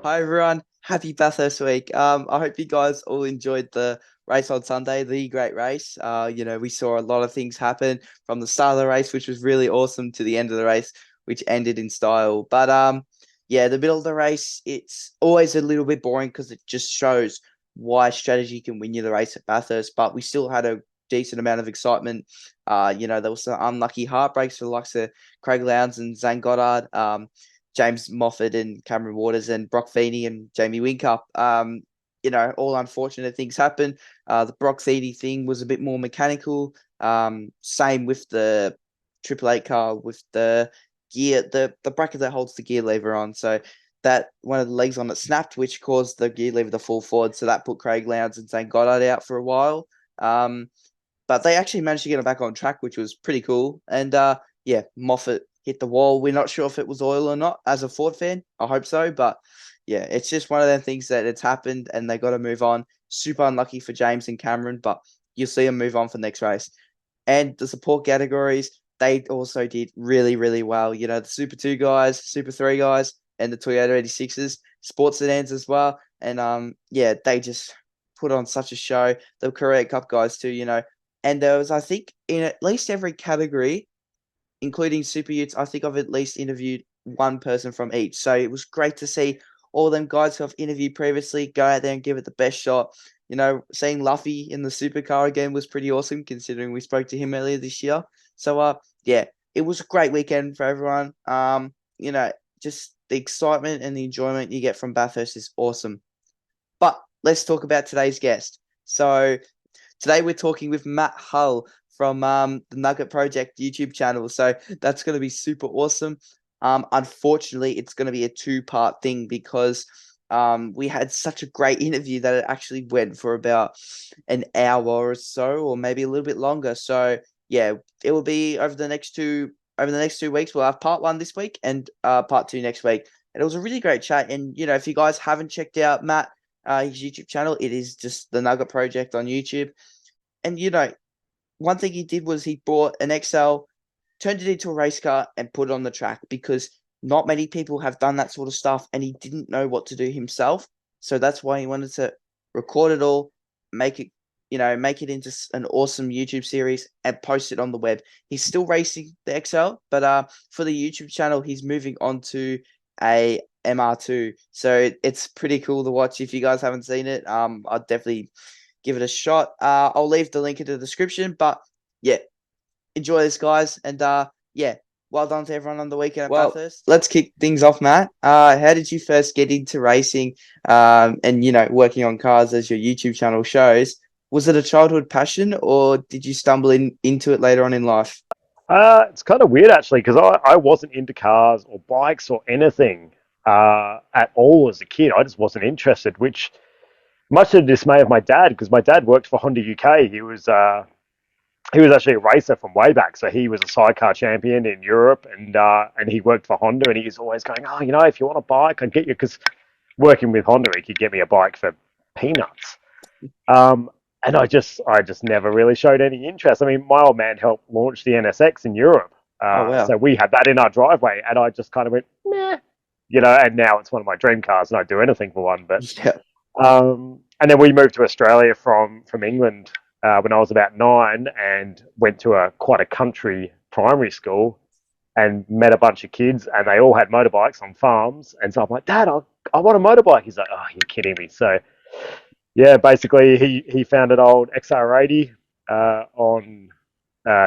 Hi everyone, happy Bathurst week. I hope you guys all enjoyed the race on Sunday, the great race. We saw a lot of things happen from the start of the race, which was really awesome, to the end of the race, which ended in style. But the middle of the race, it's always a little bit boring because it just shows why strategy can win you the race at Bathurst. But we still had a decent amount of excitement. There was some unlucky heartbreaks for the likes of Craig Lowndes and Zane Goddard. James Moffat and Cameron Waters and Brock Feeney and Jamie Whincup. All unfortunate things happen. The Brock Feeney thing was a bit more mechanical. Same with the Triple Eight car with the gear, the bracket that holds the gear lever on. So that one of the legs on it snapped, which caused the gear lever to fall forward. So that put Craig Lowndes and Zane Goddard out for a while. But they actually managed to get it back on track, which was pretty cool. And Moffat hit the wall. We're not sure if it was oil or not as a Ford fan. I hope so. But yeah, it's just one of them things that it's happened and they got to move on. Super unlucky for James and Cameron, but you'll see them move on for the next race. And the support categories, they also did really, really well. The Super 2 guys, Super 3 guys, and the Toyota 86s, sports sedans as well. And they just put on such a show. The Korea Cup guys too, and there was, I think, in at least every category, including Super Utes, I think I've at least interviewed one person from each. So it was great to see all them guys who I've interviewed previously go out there and give it the best shot. Seeing Luffy in the supercar again was pretty awesome, considering we spoke to him earlier this year. So it was a great weekend for everyone. Just the excitement and the enjoyment you get from Bathurst is awesome. But let's talk about today's guest. So today we're talking with Matt Hull from the Nugget Project YouTube channel. So that's going to be super awesome. Unfortunately, it's going to be a two-part thing because we had such a great interview that it actually went for about an hour or so, or maybe a little bit longer. So yeah, it will be over the next 2 weeks. We'll have part one this week and part two next week. And it was a really great chat. And if you guys haven't checked out Matt, his YouTube channel, it is just the Nugget Project on YouTube. And one thing he did was he bought an XL, turned it into a race car, and put it on the track because not many people have done that sort of stuff, and he didn't know what to do himself. So that's why he wanted to record it all, make it, make it into an awesome YouTube series and post it on the web. He's still racing the XL, but for the YouTube channel, he's moving on to a MR2. So it's pretty cool to watch. If you guys haven't seen it, I'd definitely give it a shot. I'll leave the link in the description. But yeah, enjoy this, guys. And well done to everyone on the weekend at Bathurst. Let's kick things off, Matt. How did you first get into racing and, working on cars as your YouTube channel shows? Was it a childhood passion or did you stumble into it later on in life? It's kind of weird actually because I wasn't into cars or bikes or anything at all as a kid. I just wasn't interested, which much to the dismay of my dad, because my dad worked for Honda UK. He was actually a racer from way back, so he was a sidecar champion in Europe, and he worked for Honda, and he's always going, oh, if you want a bike, I'd get you, because working with Honda, he could get me a bike for peanuts. Um, and I just never really showed any interest. I mean, my old man helped launch the NSX in Europe, Oh, wow. so we had that in our driveway, and I just kind of went, meh, and now it's one of my dream cars, and I'd do anything for one. But Yeah. and then we moved to Australia from England when I was about 9, and went to quite a country primary school, and met a bunch of kids, and they all had motorbikes on farms. And so I'm like, Dad, I want a motorbike. He's like, oh, you're kidding me. So yeah, basically he found an old XR80 on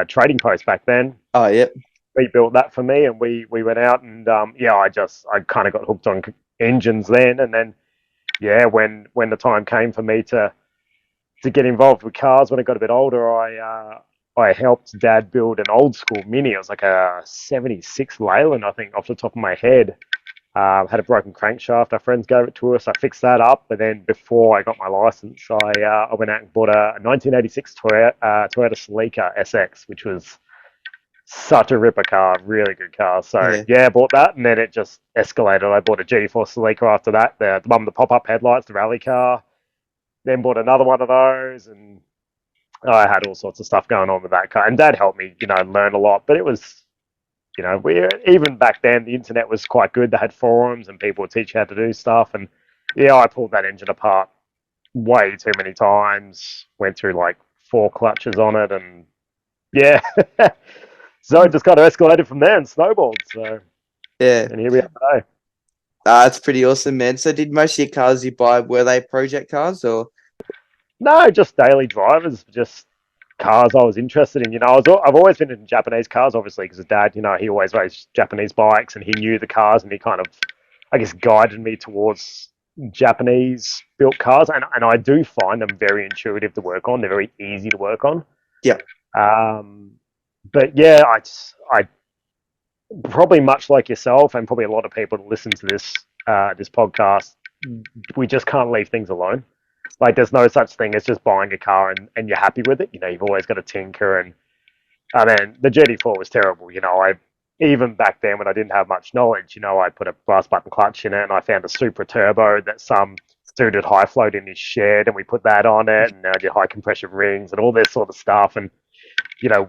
Trading Post back then. Oh, yeah. Rebuilt that for me, and we went out, and I kind of got hooked on engines then. And then when the time came for me to get involved with cars when I got a bit older, I helped Dad build an old school Mini. It was like a '76 Leyland, I think, off the top of my head. Had a broken crankshaft. Our friends gave it to us. I fixed that up, but then before I got my license, I went out and bought a 1986 Toyota Celica SX, which was such a ripper car, really good car. So Yeah. yeah, I bought that, and then it just escalated. I bought a GT4 Celica after that, the one with the pop-up headlights, the rally car. Then bought another one of those, and I had all sorts of stuff going on with that car. And Dad helped me, learn a lot. But we even back then the internet was quite good. They had forums and people would teach you how to do stuff. And yeah, I pulled that engine apart way too many times. Went through like 4 clutches on it, and yeah. So it just kind of escalated from there and snowballed. So, Yeah. and here we are today. That's pretty awesome, man. So did most of your cars you buy, were they project cars or? No, just daily drivers, just cars I was interested in. I've always been in Japanese cars, obviously, because of Dad. He always raced Japanese bikes, and he knew the cars, and he kind of, I guess, guided me towards Japanese built cars, and I do find them very intuitive to work on. They're very easy to work on. Yeah. Um, but yeah, I probably much like yourself, and probably a lot of people that listen to this podcast, we just can't leave things alone. Like, there's no such thing as just buying a car and you're happy with it. You've always got to tinker. And I mean, the GT4 was terrible. I even back then when I didn't have much knowledge, I put a brass button clutch in it, and I found a super turbo that some dude at high float in his shed, and we put that on it, and I did high compression rings and all this sort of stuff, and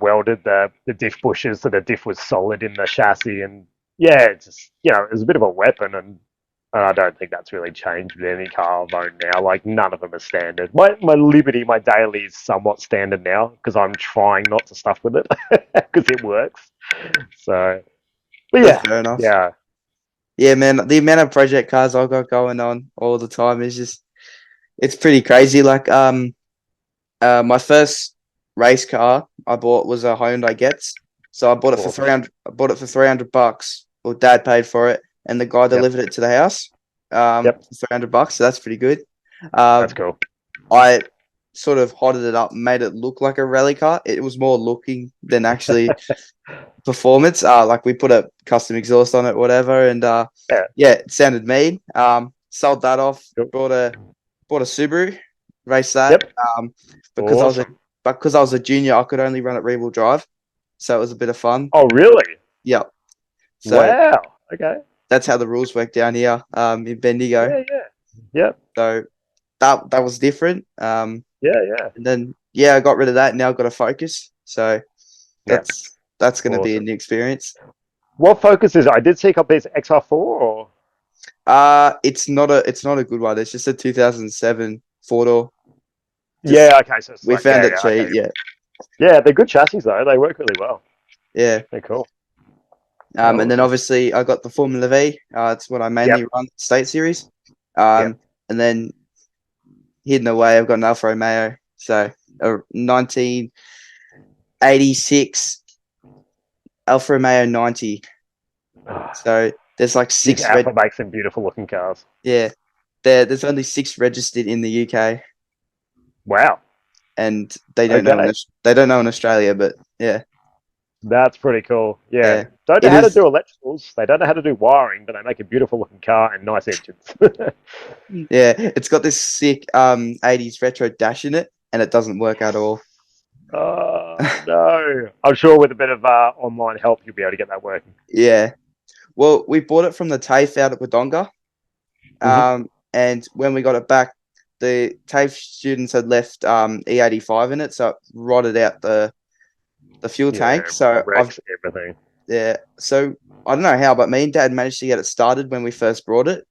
welded the diff bushes so the diff was solid in the chassis, and yeah, it's just it was a bit of a weapon, and I don't think that's really changed with any car I've owned now. Like, none of them are standard. My Liberty, my daily is somewhat standard now because I'm trying not to stuff with it because it works. So, but That's yeah, fair enough. yeah, Yeah, man. The amount of project cars I've got going on all the time is just it's pretty crazy. Like my first race car I bought was a Hyundai Getz. So I bought it for awesome. 300 I bought it for $300. Well, Dad paid for it and the guy Yep, delivered it to the house yep, for $300. So that's pretty good. that's Um cool. I sort of hotted it up, made it look like a rally car. It was more looking than actually performance. Like we put a custom exhaust on it, whatever, and Yeah, yeah, it sounded mean. Sold that off, cool. bought a Subaru, raced that. Yep, Because awesome. I was a junior, I could only run it rear wheel drive, so it was a bit of fun. Oh, really? Yeah, so Wow. Okay. that's how the rules work down here, in Bendigo. Yeah, yeah, yep, So that was different. yeah, yeah, And then yeah, I got rid of that. Now I've got a Focus, so yeah. that's going to be a Awesome. new experience. What Focus is it? I did see a couple of these XR4 or. It's not a good one. It's just a 2007 four door. Just Yeah, okay, so it's we like, found yeah, it yeah, okay. cheap. Yeah, Yeah, they're good chassis though. They work really well. yeah. They're cool. And then Awesome. obviously I got the Formula V. It's what I mainly Yep. run, State Series. Yep. And then hidden away, I've got an Alfa Romeo. So a 1986 Alfa Romeo 90. So there's like Big six Alpha makes some beautiful looking cars. yeah. There's only six registered in the UK, Wow. and they don't know Okay. they don't know in Australia, but yeah, That's pretty cool. Yeah. yeah. Don't know It how to is. do electricals. They don't know how to do wiring, but they make a beautiful looking car and nice engines. Yeah, it's got this sick 80s retro dash in it, and it doesn't work at all. Oh no. I'm sure with a bit of online help you'll be able to get that working. Yeah. Well, we bought it from the TAFE out at Wodonga. Hmm. And when we got it back, the TAFE students had left E85 in it, so it rotted out the fuel tank. Yeah, So I've wrecks everything. yeah. So I don't know how, but me and Dad managed to get it started when we first brought it,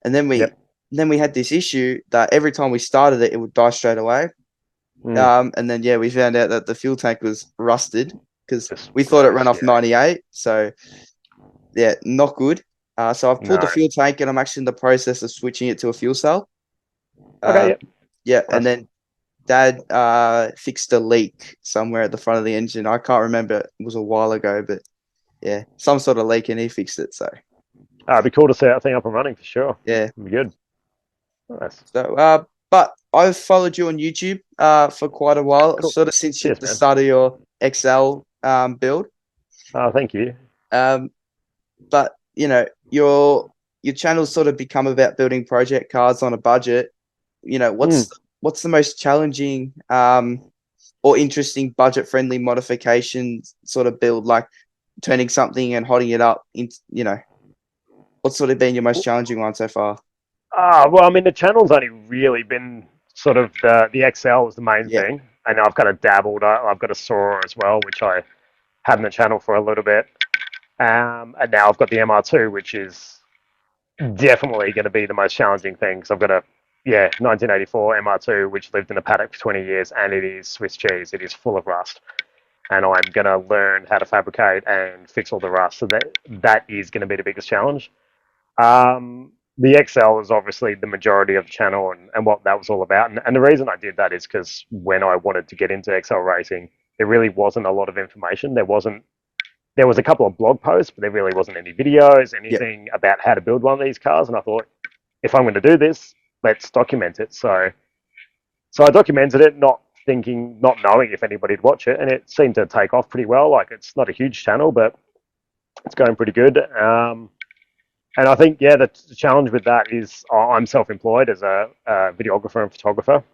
and Yep. then we had this issue that every time we started it, it would die straight away. Mm. And then yeah, we found out that the fuel tank was rusted because Just we thought it ran gross. off Yeah. 98. So yeah, not good. So I've pulled the No. fuel tank and I'm actually in the process of switching it to a fuel cell. Okay. Uh, Yep. yeah, and Nice. then Dad fixed a leak somewhere at the front of the engine. I can't remember. It was a while ago, but yeah, some sort of leak and he fixed it. So It'd be cool to see that thing up and running for sure. yeah. It'd be good. Nice. So but I've followed you on YouTube for quite a while, Cool. sort of since Cheers, the man. start of your XL build. Oh, thank you. Um, but your channel's sort of become about building project cars on a budget. Mm. What's the most challenging or interesting budget friendly modification sort of build, like turning something and hotting it up in, what's sort of been your most challenging one so far? Well, I mean, the channel's only really been sort of the XL was the main Yeah. thing, and I've kind of dabbled. I've got a Sora as well, which I had in the channel for a little bit. And now I've got the MR2, which is definitely going to be the most challenging thing because I've got a 1984 MR2 which lived in a paddock for 20 years, and it is Swiss cheese. It is full of rust, and I'm going to learn how to fabricate and fix all the rust. So that is going to be the biggest challenge. The XL is obviously the majority of the channel and what that was all about. And the reason I did that is because when I wanted to get into XL racing, there really wasn't a lot of information. There was a couple of blog posts, but there really wasn't any videos, Yep. anything about how to build one of these cars. And I thought, if I'm going to do this, let's document it. So I documented it, not knowing if anybody'd watch it, and it seemed to take off pretty well. Like, it's not a huge channel, but it's going pretty good. And I think, the challenge with that is I'm self-employed as a videographer and photographer,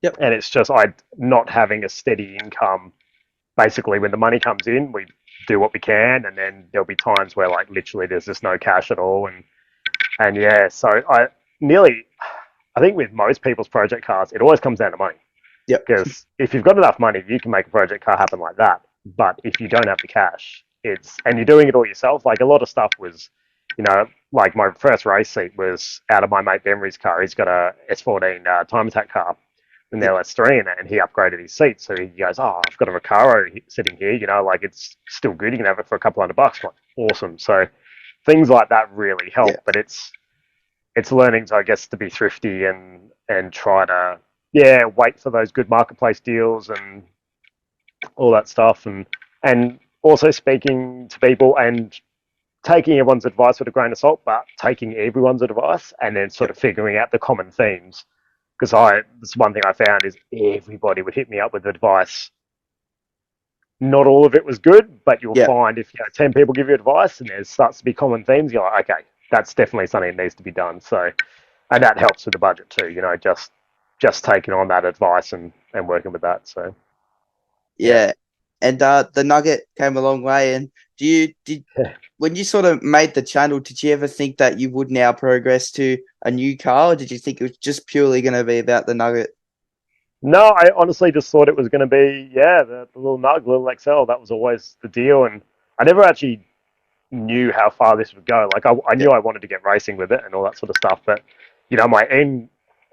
Yep. and it's just I not having a steady income. Basically, when the money comes in, we do what we can, and then there'll be times where like literally there's just no cash at all, and so I think with most people's project cars, it always comes down to money. Yep. Because if you've got enough money, you can make a project car happen like that. But if you don't have the cash, and you're doing it all yourself. Like a lot of stuff was, like my first race seat was out of my mate Benry's car. He's got a S14 time attack car, and Yep. now S3 in it, and he upgraded his seat. So he goes, "Oh, I've got a Recaro sitting here. Like it's still good. You can have it for a couple $100." Like, awesome. So things like that really help. Yeah. But it's learning, I guess, to be thrifty and try to wait for those good marketplace deals and all that stuff, and also speaking to people and taking everyone's advice with a grain of salt, but taking everyone's advice and then sort Yep. of figuring out the common themes. Because this one thing I found is everybody would hit me up with advice. Not all of it was good, but you'll Yep. find if 10 people give you advice and there starts to be common themes, you're like, okay, that's definitely something that needs to be done. So, and that helps with the budget too. Just taking on that advice and working with that. So, yeah. Yeah. And the Nugget came a long way. And did when you sort of made the channel, did you ever think that you would now progress to a new car, or did you think it was just purely going to be about the Nugget? No, I honestly just thought it was going to be, the little Nug, little XL. That was always the deal. And I never actually knew how far this would go. Like, I Yeah. knew I wanted to get racing with it and all that sort of stuff. But,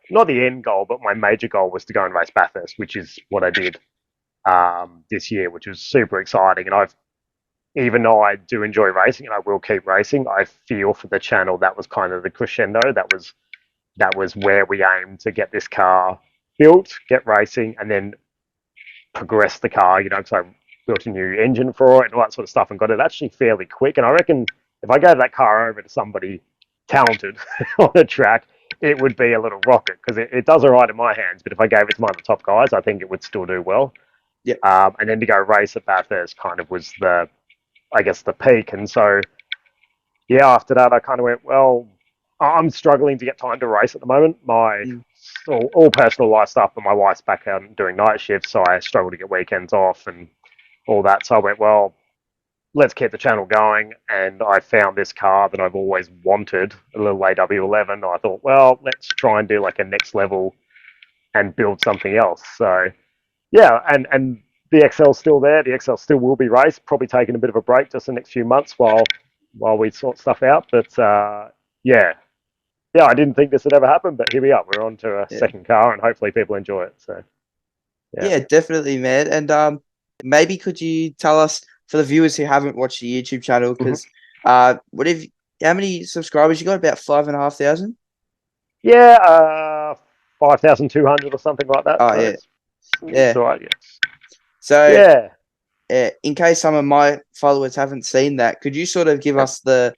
not the end goal, but my major goal was to go and race Bathurst, which is what I did this year, which was super exciting. And even though I do enjoy racing and I will keep racing, I feel for the channel that was kind of the crescendo. That was where we aimed to get this car built, get racing, and then progress the car. Because I built a new engine for it and all that sort of stuff, and got it actually fairly quick. And I reckon if I gave that car over to somebody talented on the track, it would be a little rocket because it does all right in my hands. But if I gave it to one of the top guys, I think it would still do well. Yeah. And then to go race at Bathurst kind of was I guess, the peak. And so, after that, I kind of went, well, I'm struggling to get time to race at the moment. My Mm. all personal life stuff, but my wife's back out doing night shifts, so I struggle to get weekends off and all that. So I went, well, let's keep the channel going. And I found this car that I've always wanted, a little AW11. I thought, well, let's try and do like a next level and build something else. So and the XL's still there. The XL still will be raced. Probably taking a bit of a break just the next few months while we sort stuff out. But yeah, I didn't think this would ever happen, but here we are. We're on to a Yeah. second car, and hopefully people enjoy it. So yeah. Yeah, definitely, man. And maybe could you tell us for the viewers who haven't watched the YouTube channel, Mhm. because how many subscribers you got? About 5,500. Yeah, 5,200 or something like that. Oh So yeah, it's yeah. all right. Yes. So Yeah. in case some of my followers haven't seen that, could you sort of give Yep. us the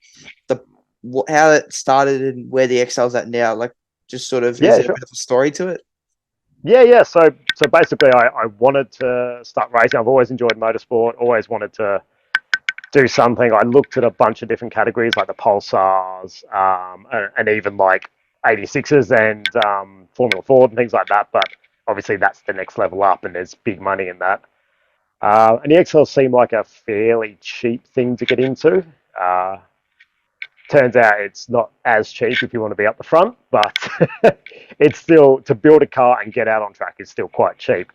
how it started and where the XL's at now? Like, just sort of, is Yeah. there a Sure. bit of a story to it? Yeah. So basically, I wanted to start racing. I've always enjoyed motorsport. Always wanted to do something. I looked at a bunch of different categories like the Pulsars, and even like 86s and Formula Ford and things like that. But obviously, that's the next level up, and there's big money in that. And the XL seemed like a fairly cheap thing to get into. Uh, Turns out it's not as cheap if you want to be up the front, but it's still to build a car and get out on track is still quite cheap.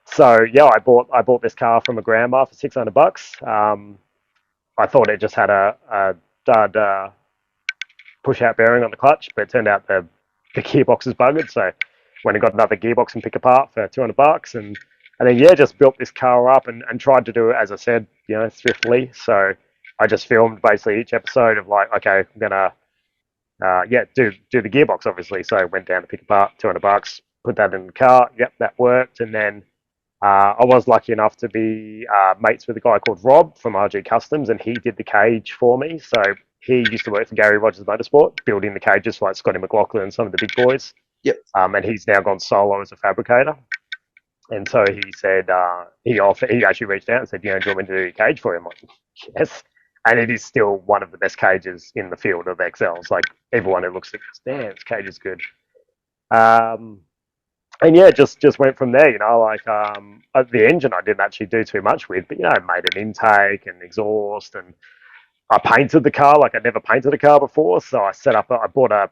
So I bought this car from a grandma for $600. I thought it just had a dud push out bearing on the clutch, but it turned out the gearbox is buggered. So went and got another gearbox and pick apart for $200, and then yeah, just built this car up and tried to do it as I said, thriftily. So I just filmed basically each episode of like, okay, I'm gonna do the gearbox obviously. So I went down to pick apart $200, put that in the car. Yep, that worked, and then I was lucky enough to be mates with a guy called Rob from RG Customs, and he did the cage for me. So he used to work for Gary Rogers Motorsport, building the cages for like Scotty McLaughlin and some of the big boys. Yep. And he's now gone solo as a fabricator. And so he said he actually reached out and said, do you want me to do your cage for you? I'm like, yes. And it is still one of the best cages in the field of XLs. Like everyone who looks at it goes, damn, this cage is good. And yeah, just went from there. The engine I didn't actually do too much with, but I made an intake and exhaust, and I painted the car like I'd never painted a car before. So I bought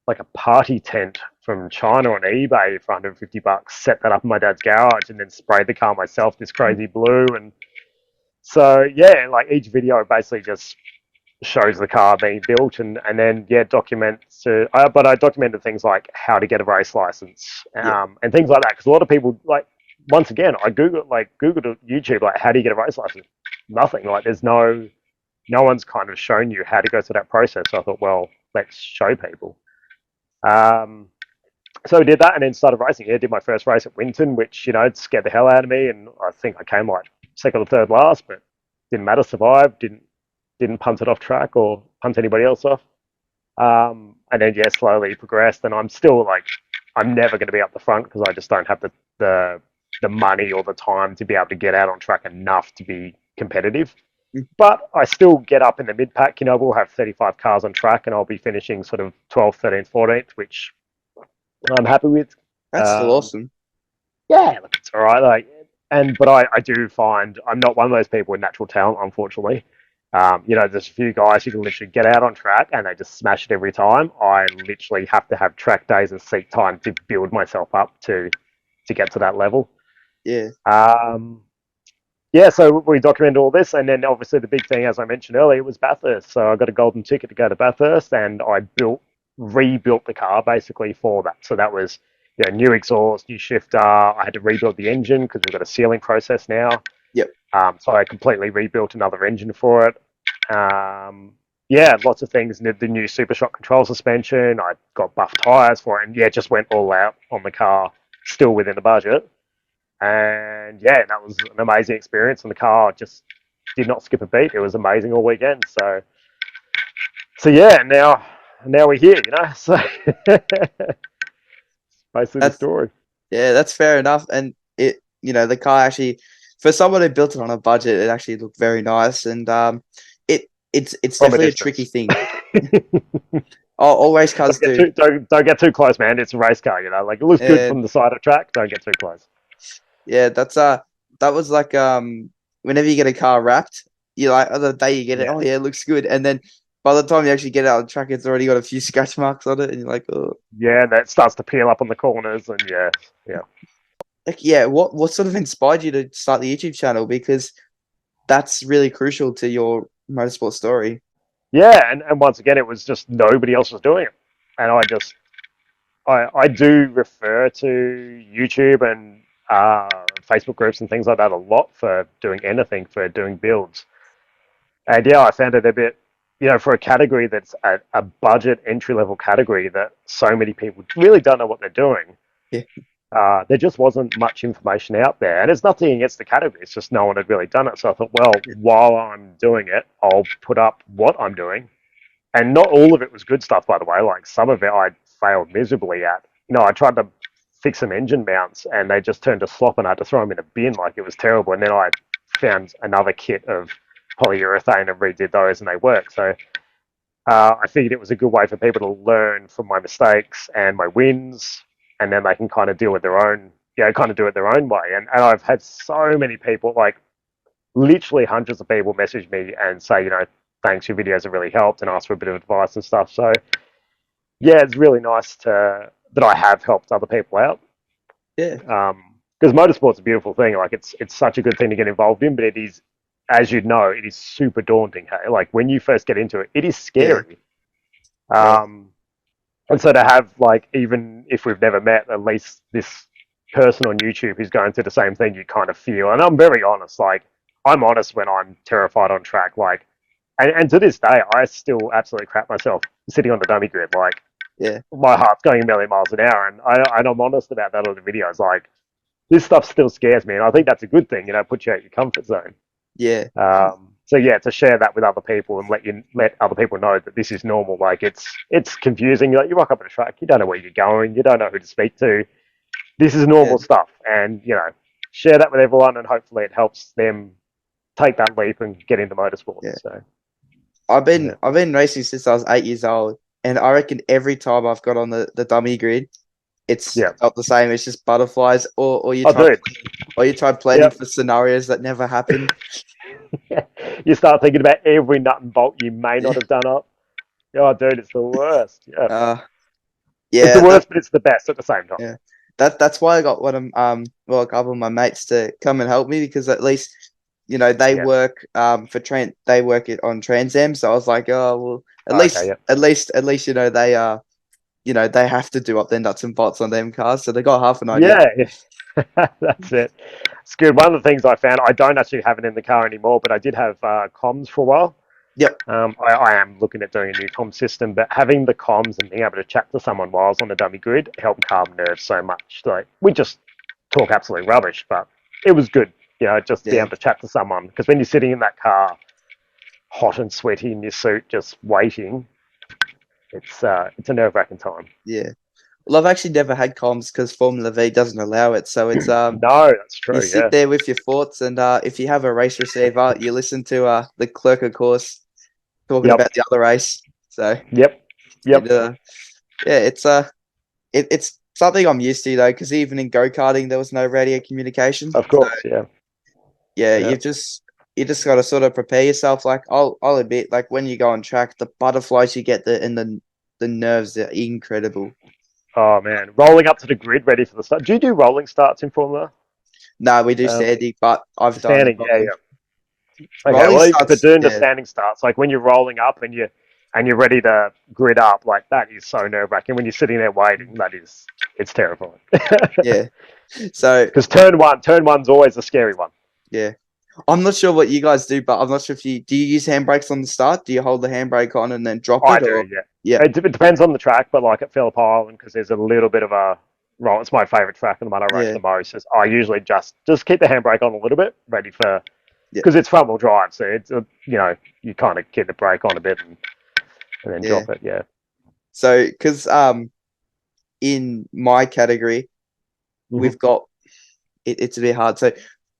like a party tent from China on eBay for $150, set that up in my dad's garage, and then sprayed the car myself this crazy blue. And so yeah, like each video basically just shows the car being built, and then yeah, documents. But I documented things like how to get a race license, Yep. and things like that, because a lot of people like. Once again, I googled YouTube like how do you get a race license? Nothing. Like there's no one's kind of shown you how to go through that process. So I thought, well, let's show people. Um, so I did that, and then started racing. Yeah, did my first race at Winton, which scared the hell out of me, and I think I came like second or third last, but didn't matter. Survived. Didn't punt it off track or punt anybody else off. And then yeah, slowly progressed, and I'm still like, I'm never going to be up the front because I just don't have the money or the time to be able to get out on track enough to be competitive. But I still get up in the mid pack. We'll have 35 cars on track, and I'll be finishing sort of 12th, 13th, 14th, which I'm happy with. That's still awesome. Yeah, look, it's all right. But I do find I'm not one of those people with natural talent, unfortunately. There's a few guys who can literally get out on track and they just smash it every time. I literally have to have track days and seat time to build myself up to get to that level. Yeah. So we documented all this, and then obviously the big thing, as I mentioned earlier, was Bathurst. So I got a golden ticket to go to Bathurst, and I rebuilt the car basically for that. So that was new exhaust, new shifter. I had to rebuild the engine because we've got a sealing process now. Yep. So I completely rebuilt another engine for it. Lots of things. The new Super Shock control suspension. I got buff tires for it, and yeah, just went all out on the car, still within the budget. And yeah, that was an amazing experience. And the car just did not skip a beat. It was amazing all weekend. So yeah, now we're here. So basically the story. Yeah, that's fair enough. And the car actually, for someone who built it on a budget, it actually looked very nice. And it's definitely a tricky thing. All race cars do. Don't get too close, man. It's a race car, Like it looks good from the side of track. Don't get too close. Yeah, that was like whenever you get a car wrapped, you like the day you get it, oh yeah, it looks good, and then by the time you actually get it out of the track, it's already got a few scratch marks on it, and you're like, oh. Yeah, that starts to peel up on the corners, and yeah. Like, yeah, what sort of inspired you to start the YouTube channel? Because that's really crucial to your motorsport story. Yeah, and once again, it was just nobody else was doing it, and I do refer to YouTube and Facebook groups and things like that a lot for doing anything, for doing builds. And yeah, I found it a bit, for a category that's a budget entry-level category that so many people really don't know what they're doing. Yeah. There just wasn't much information out there. And it's nothing against the category, it's just no one had really done it. So I thought, well, while I'm doing it, I'll put up what I'm doing. And not all of it was good stuff, by the way. Like some of it I failed miserably at. I tried to fix some engine mounts and they just turned to slop and I had to throw them in a bin. Like it was terrible. And then I found another kit of polyurethane and redid those and they work. So I figured it was a good way for people to learn from my mistakes and my wins, and then they can kind of deal with their own, do it their own way. And I've had so many people, like literally hundreds of people message me and say, thanks, your videos have really helped, and ask for a bit of advice and stuff. So yeah, it's really nice that I have helped other people out. Yeah. Because motorsport's a beautiful thing. Like it's such a good thing to get involved in, but it is as you'd know, it is super daunting. Hey, like when you first get into it, it is Yeah, scary. yeah, Um, and so to have like, even if we've never met, at least this person on YouTube who's going through the same thing, you kind of feel. And I'm very honest. Like I'm honest when I'm terrified on track. Like, and to this day, I still absolutely crap myself sitting on the dummy grid. Like yeah, my heart's going a million miles an hour, and I'm honest about that on the videos. Like this stuff still scares me, and I think that's a good thing. Put you out your comfort zone. yeah, So yeah, to share that with other people and let other people know that this is normal. Like it's confusing. Like you rock up at a track, you don't know where you're going, you don't know who to speak to. This is yeah, normal stuff, and share that with everyone, and hopefully it helps them take that leap and get into motorsport. yeah. So yeah, I've been racing since I was 8 years old, and I reckon every time I've got on the dummy grid, it's yeah. not the same. It's just butterflies, Oh, dude. or you try planning Yep. for scenarios that never happen. You start thinking about every nut and bolt you may Yeah, not have done up. Oh, dude, it's the worst. Yeah, uh, it's the yeah, worst, but it's the best at the same time. yeah. That's why I got one of well, a couple of my mates to come and help me, because at least they Yeah. work they work it on Trans Am. So I was like, oh well, Okay. Yeah. at least they have to do up their nuts and bolts on them cars, so they got half an idea. Yeah. That's it. It's good. One of the things I found, I don't actually have it in the car anymore, but I did have comms for a while. Yep. I am looking at doing a new comm system, but having the comms and being able to chat to someone while I was on a dummy grid helped calm nerves so much. Like we just talk absolute rubbish, but it was good, just to be Yeah. able to chat to someone. Because when you're sitting in that car, hot and sweaty in your suit, just waiting, it's a nerve-wracking time. Yeah. Well, I've actually never had comms because Formula V doesn't allow it. So it's No, that's you true. sit Yeah. there with your thoughts, and if you have a race receiver, you listen to the clerk of course talking Yep. about the other race. So Yep. it Yep. yeah, it's something I'm used to though, because even in go karting there was no radio communication. Of So course. Yeah. yeah, Yeah. you just got to sort of prepare yourself. Like I'll admit, like when you go on track, the butterflies you get, the nerves are incredible. Oh man, rolling up to the grid, ready for the start. Do you do rolling starts in Formula? No, we do Um, standing, but I've done Standing. Yeah. rolling. Yeah. Okay, Rolling well, even for starts, doing the yeah, standing starts, like when you're rolling up and you're ready to grid up, like that is so nerve wracking. When you're sitting there waiting, it's terrifying. yeah. So Because turn one's always a scary one. yeah, I'm not sure what you guys do, but I'm not sure if you do you use handbrakes on the start? Do you hold the handbrake on and then drop I it, do, or yeah. yeah, It depends on the track, but like at Phillip Island, because there's a little bit of a roll. It's my favourite track and the one I race yeah, the most. Is I usually just keep the handbrake on a little bit, ready for yeah, because it's front wheel drive, so it's you kind of keep the brake on a bit and then yeah? drop it. Yeah. So because in my category Hmm. we've got it's a bit hard. So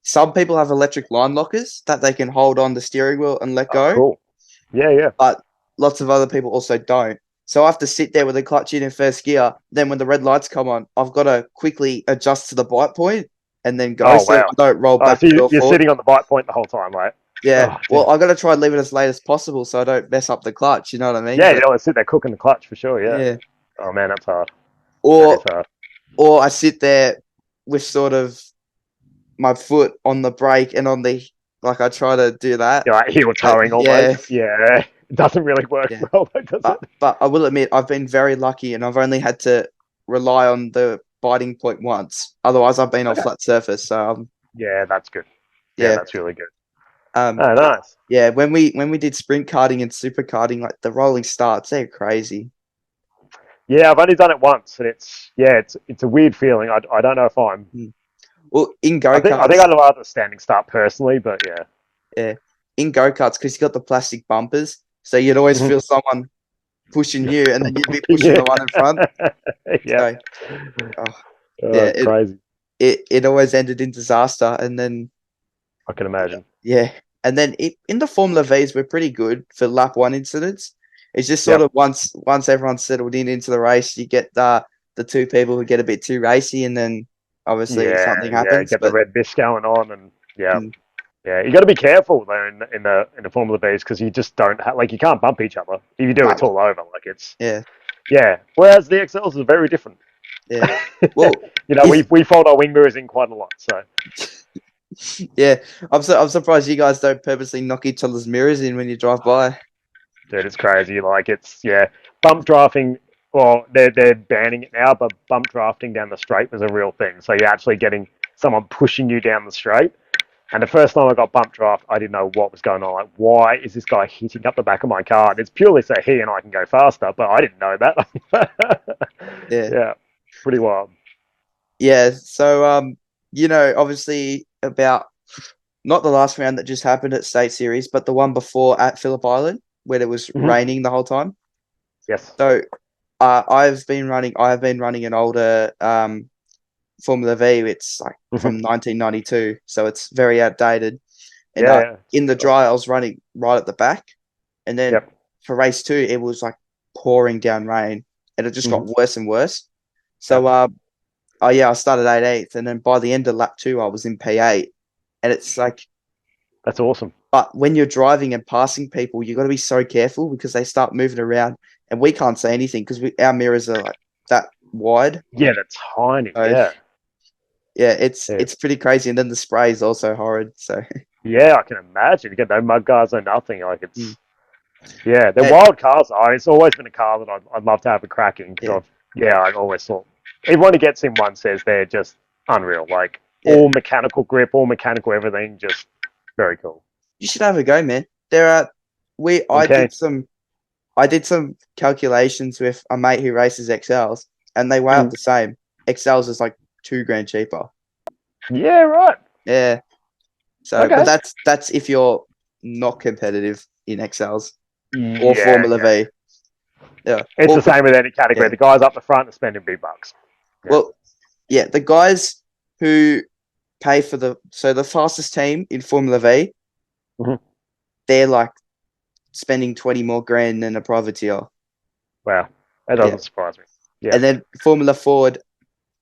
some people have electric line lockers that they can hold on the steering wheel and let Oh, go, cool. Yeah, yeah. but lots of other people also don't. So I have to sit there with the clutch in first gear. Then when the red lights come on, I've got to quickly adjust to the bite point and then go, Oh, so I wow. don't roll So backward or you're forward. sitting on the bite point the whole time, right? Yeah. Oh, Well, damn. I got to try and leave it as late as possible so I don't mess up the clutch. You know what I mean? Yeah, you But don't want to sit there cooking the clutch for sure. Yeah. yeah. Oh man, that's hard. That is Or hard. or I sit there with sort of my foot on the brake and on the like I try to do that. You're like heel But towing yeah, almost. Yeah. It doesn't really work yeah. well, though, does it? But I will admit I've been very lucky and I've only had to rely on the biting point once. Otherwise, I've been on Okay. flat surface. So Yeah, that's good. Yeah, yeah, that's really good. um, Oh, nice. yeah. When we did sprint karting and super karting, like the rolling starts, they're crazy. Yeah, I've only done it once, and it's a weird feeling. I don't know if Mm. Well, in go I think karts, I'd rather standing start personally, but yeah. yeah, in go karts because you got the plastic bumpers, so you'd always Mhm. feel someone pushing you, and then you'd be pushing Yeah. the one in front. Yeah. So, oh, Oh, yeah, it's crazy. it always ended in disaster, and then I can imagine. yeah, and then in the Formula V's, we're pretty good for lap one incidents. It's just sort Yep. of once everyone's settled in into the race, you get the two people who get a bit too racy, and then obviously Yeah, something yeah. happens. Get the But red mist going on, and yeah, mm, yeah. You got to be careful though in the Formula Bs because you just don't like you can't bump each other. If you do, no, it's all over. Like it's yeah, yeah. Whereas the XLs are very different. yeah. Well, We if we fold our wing mirrors in quite a lot. So Yeah, I'm surprised you guys don't purposely knock each other's mirrors in when you drive by. Dude, it's crazy. Like it's yeah, bump drafting. Well, they're banning it now, but bump drafting down the straight was a real thing. So you're actually getting someone pushing you down the straight. And the first time I got bump draft, I didn't know what was going on. Like, why is this guy hitting up the back of my car? And it's purely so he and I can go faster, but I didn't know that. Yeah. Yeah, pretty wild. Yeah. So obviously about not the last round that just happened at State Series, but the one before at Phillip Island when it was Mm-hmm. raining the whole time. Yes. So I have been running an older Formula V. It's like Mm-hmm. from 1992, so it's very outdated. And Yeah, yeah. in the Cool. dry, I was running right at the back, and then Yep. for race two, it was like pouring down rain, and it just Mm-hmm. got worse and worse. So, Yep. oh yeah, I started 18th, and then by the end of lap two, I was in P8, and it's like, That's awesome. but when you're driving and passing people, you got to be so careful because they start moving around, and we can't say anything because our mirrors are like that wide. Yeah, that's tiny. So Yeah. yeah, Yeah. it's pretty crazy, and then the spray is also horrid. So Yeah, I can imagine. You get no mud guards, no nothing. Like mm. it's yeah, they're Yeah, wild cars. It's always been a car that I'd love to have a crack in because yeah, I've always thought everyone who gets in one says they're just unreal. Like yeah. all mechanical grip, all mechanical everything, just very cool. You should have a go, man. There are we Okay. I did some calculations with a mate who races XLs, and they weigh up Mm. the same. XLs is like 2 grand cheaper. Yeah, right. Yeah. So, but Okay. that's if you're not competitive in XLs or Yeah, Formula yeah. V. Yeah. It's the Or same with any category. yeah. The guys up the front are spending big bucks. Yeah. Well, yeah. The guys who pay for the fastest team in Formula V, Hmm. they're like spending 20 more grand than a privateer. Wow. That Yeah. doesn't surprise me. Yeah. And then Formula Ford,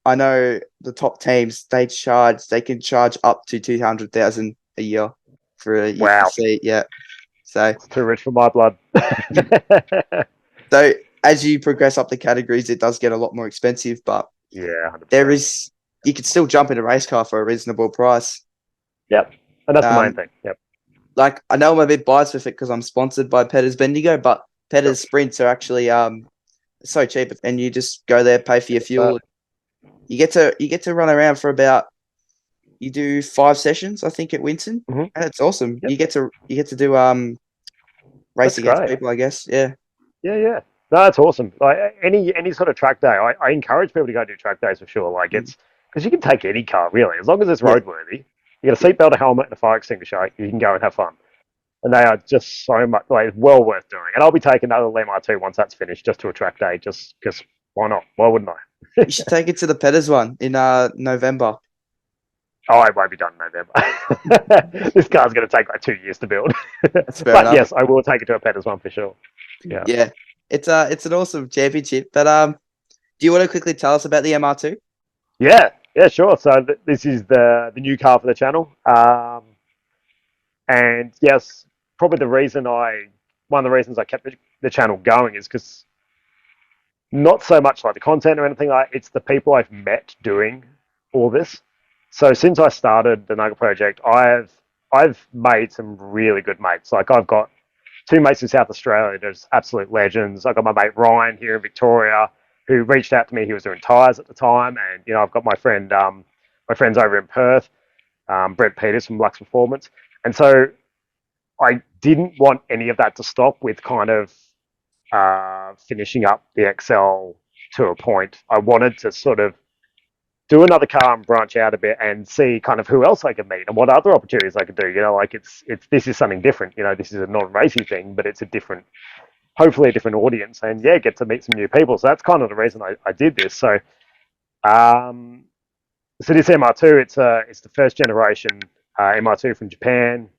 I know the top teams they can charge up to 200,000 a year for a Wow. seat. Yeah. So It's too rich for my blood. so as you progress up the categories, it does get a lot more expensive, but Yeah, there 100%. is you can still jump in a race car for a reasonable price. Yep. And that's the main Um, thing. Yep. like I know I'm a bit biased with it because I'm sponsored by Petters Bendigo, but Sure. Petters Sprints are actually so cheap, and you just go there, pay for your What's that? fuel. You get to run around for about you do 5 sessions, I think, at Winton, Hmm. and it's awesome. Yep. You get to do race That's against great. people, I guess. Yeah, Yeah, yeah. No, that's awesome. Like any sort of track day, I encourage people to go do track days for sure. Like mm, it's because you can take any car really, as long as it's yeah. roadworthy. You got a seatbelt, a helmet, and a fire extinguisher. You can go and have fun. And they are just so much like well worth doing. And I'll be taking another MR2 once that's finished, just to a track day, just because why not? Why wouldn't I? You should take it to the Petters one in November. Oh, I won't be done in November. This car's going to take like 2 years to build. That's fair But enough. yes, I will take it to a Petters one for sure. Yeah. Yeah, it's an awesome championship. But do you want to quickly tell us about the MR2? Yeah, yeah, sure. So this is the new car for the channel. And yes, probably one of the reasons I kept the channel going is because not so much like the content or anything like it's the people I've met doing all this. So since I started the Nugget Project, I've made some really good mates. Like I've got two mates in South Australia, there's absolute legends. I've got my mate Ryan here in Victoria, who reached out to me. He was doing tyres at the time, and I've got my friends over in Perth, Brett Peters from Lux Performance, and so I didn't want any of that to stop with kind of finishing up the Excel to a point. I wanted to sort of do another car and branch out a bit and see kind of who else I could meet and what other opportunities I could do. Like it's this is something different. This is a non-racy thing, but it's a different, hopefully a different audience, and yeah, get to meet some new people. So that's kind of the reason I did this. Um, so this MR2, it's the first generation MR2 from Japan,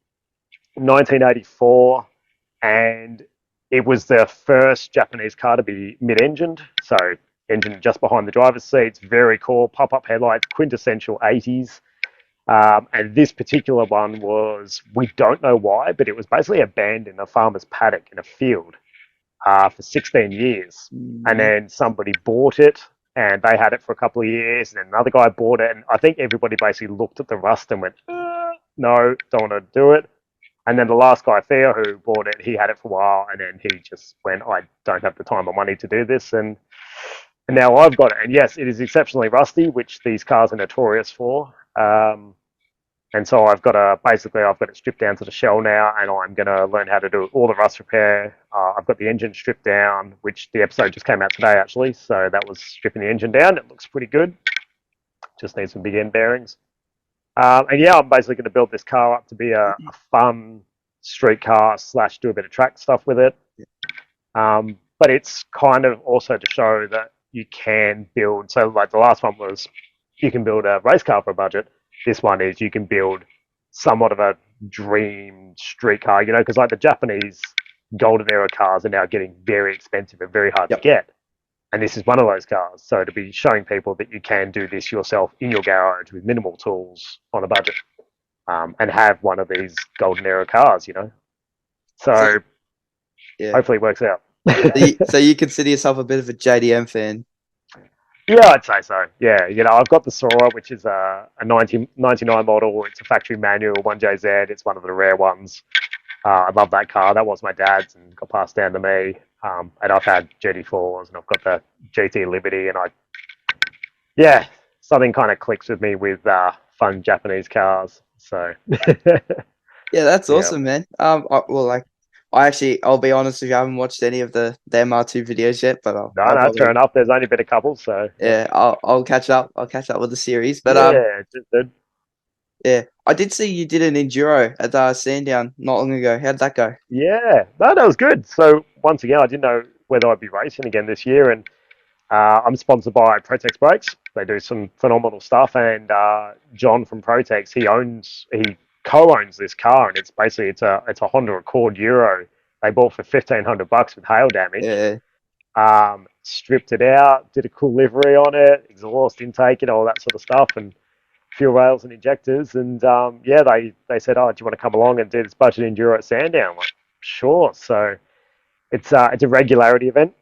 1984, and it was the first Japanese car to be mid-engined. So engine just behind the driver's seats, very cool, pop-up headlights, quintessential 80s. And this particular one was, we don't know why, but it was basically abandoned in a farmer's paddock in a field for 16 years. And Mm, then somebody bought it and they had it for a couple of years. And then another guy bought it. And I think everybody basically looked at the rust and went, no, don't want to do it. And then the last guy, Theo, who bought it, he had it for a while, and then he just went, I don't have the time or money to do this, and now I've got it. And yes, it is exceptionally rusty, which these cars are notorious for. And so I've got it stripped down to the shell now, and I'm going to learn how to do all the rust repair. I've got the engine stripped down, which the episode just came out today, actually. So that was stripping the engine down. It looks pretty good. Just needs some big end bearings. And yeah, I'm basically going to build this car up to be a fun street car / do a bit of track stuff with it. But it's kind of also to show that you can build. So like the last one was you can build a race car for a budget. This one is you can build somewhat of a dream street car, because like the Japanese golden era cars are now getting very expensive and very hard to get. And this is one of those cars. So to be showing people that you can do this yourself in your garage with minimal tools on a budget, and have one of these golden era cars, So yeah. hopefully it works out. So you consider yourself a bit of a JDM fan? Yeah, I'd say so. Yeah, I've got the Sora, which is a 1999 model. It's a factory manual 1JZ. It's one of the rare ones. I love that car. That was my dad's and got passed down to me. And I've had GT4s and I've got the GT Liberty, and something kind of clicks with me with fun Japanese cars. So yeah, that's awesome, man. I'll be honest with you, I haven't watched any of the MR2 videos yet, but no, fair enough. There's only been a couple, so yeah, I'll catch up. I'll catch up with the series, but just good. Yeah, I did see you did an enduro at Sandown not long ago. How did that go? Yeah, no, that was good. So once again, I didn't know whether I'd be racing again this year, and I'm sponsored by Protex Brakes. They do some phenomenal stuff, and John from Protex, he co-owns this car, and it's a Honda Accord Euro they bought for $1,500 with hail damage. Yeah. Stripped it out, did a cool livery on it, exhaust intake, all that sort of stuff, and fuel rails and injectors. And they said, "Oh, do you want to come along and do this budget enduro at Sandown?" I'm like, sure. So it's a regularity event.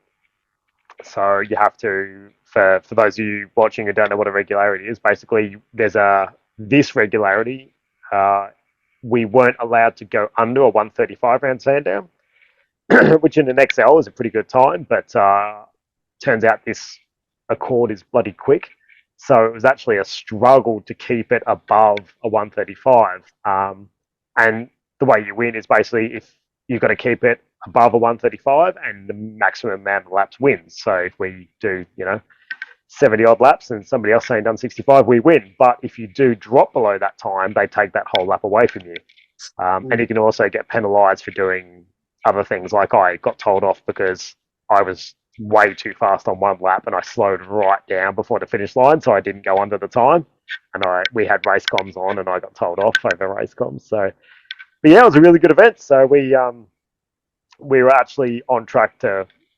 So you have to, for those of you watching who don't know what a regularity is, basically there's this regularity. We weren't allowed to go under a 135 around Sandown, which in an XL is a pretty good time, but turns out this Accord is bloody quick. So it was actually a struggle to keep it above a 135. And the way you win is basically if you've got to keep it above a 135 and the maximum amount of laps wins. So if we do, 70 odd laps and somebody else saying done 65, we win. But if you do drop below that time, they take that whole lap away from you. And you can also get penalised for doing other things. Like I got told off because I was way too fast on one lap and I slowed right down before the finish line, so I didn't go under the time. And we had race comms on and I got told off over race comms. So, but yeah, it was a really good event. So we were actually on track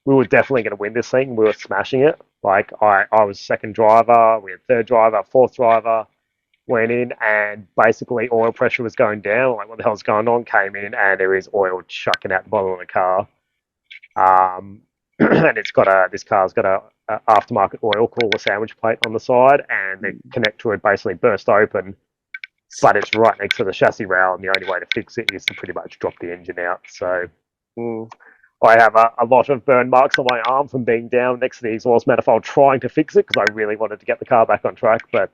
we were definitely going to win this thing. We were smashing it. Like I was second driver, we had third driver, fourth driver, went in, and basically oil pressure was going down. Like, what the hell's going on? Came in, and there is oil chucking out the bottom of the car. And this car's got a aftermarket oil cooler sandwich plate on the side, and the connector had basically burst open, but it's right next to the chassis rail, and the only way to fix it is to pretty much drop the engine out. So I have a lot of burn marks on my arm from being down next to the exhaust manifold trying to fix it because I really wanted to get the car back on track, but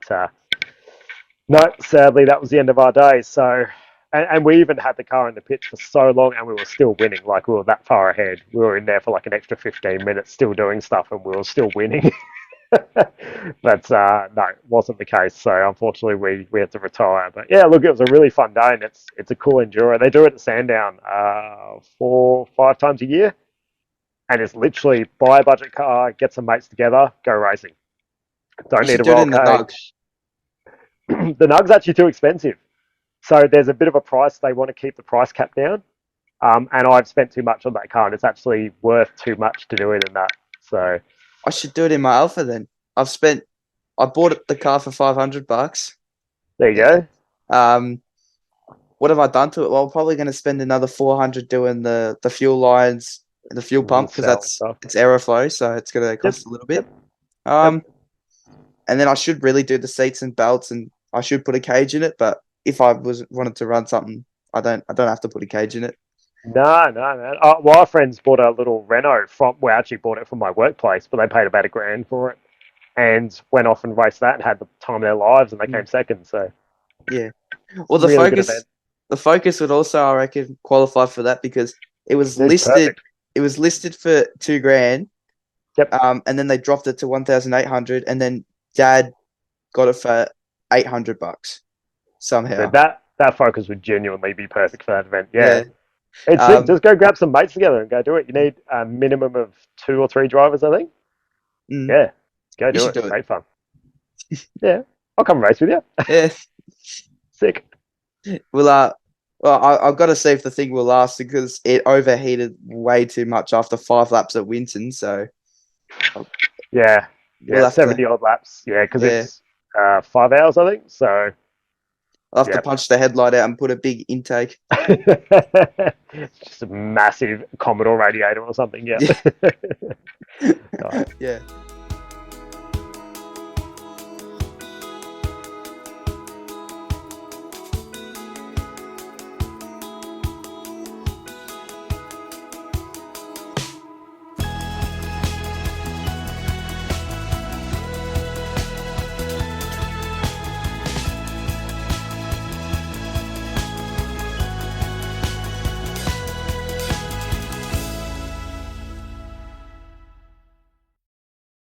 no, sadly that was the end of our day. So, and we even had the car in the pits for so long and we were still winning. Like, we were that far ahead. We were in there for like an extra 15 minutes still doing stuff and we were still winning. But no, it wasn't the case. So unfortunately we had to retire. But yeah, look, it was a really fun day, and it's a cool enduro. They do it at Sandown 4-5 times a year, and it's literally buy a budget car, get some mates together, go racing. Don't need a roll cage. The Nug's actually too expensive. So there's a bit of a price. They want to keep the price cap down. And I've spent too much on that car, and it's actually worth too much to do it in that. So I should do it in my Alpha then. I bought the car for $500. There you go. What have I done to it? Well, I'm probably going to spend another $400 doing the fuel lines and the fuel pump because it's Aeroflow, so it's going to cost a little bit. And then I should really do the seats and belts, and I should put a cage in it, but if I was wanted to run something, I don't have to put a cage in it. No, no, man. Well, our friends bought a little Renault from. We actually bought it from my workplace, but they paid about $1,000 for it, and went off and raced that and had the time of their lives, and they came Mm. second. So Yeah. Well, really good event. the Focus would also, I reckon, qualify for that because Dude, perfect. it was listed for 2 grand, Yep. and then they dropped it to 1,800, and then Dad got it for $800 So somehow. that Focus would genuinely be perfect for that event. Yeah. Yeah. It's sick. Um. Just go grab some mates together and go do it. You need a minimum of 2 or 3 drivers, I think. mm, Yeah. Go you do should it. do it. Great fun. Yeah. I'll come race with you. Yeah. Sick. Well, I've got to see if the thing will last because it overheated way too much after 5 laps at Winton. So Yeah. we'll Yeah. have to, 70 odd laps. Yeah. Because yeah, it's 5 hours, I think. So, I'll have to yeah. punch the headlight out and put a big intake. It's just a massive Commodore radiator or something. Yeah. Yeah. Nice. Yeah.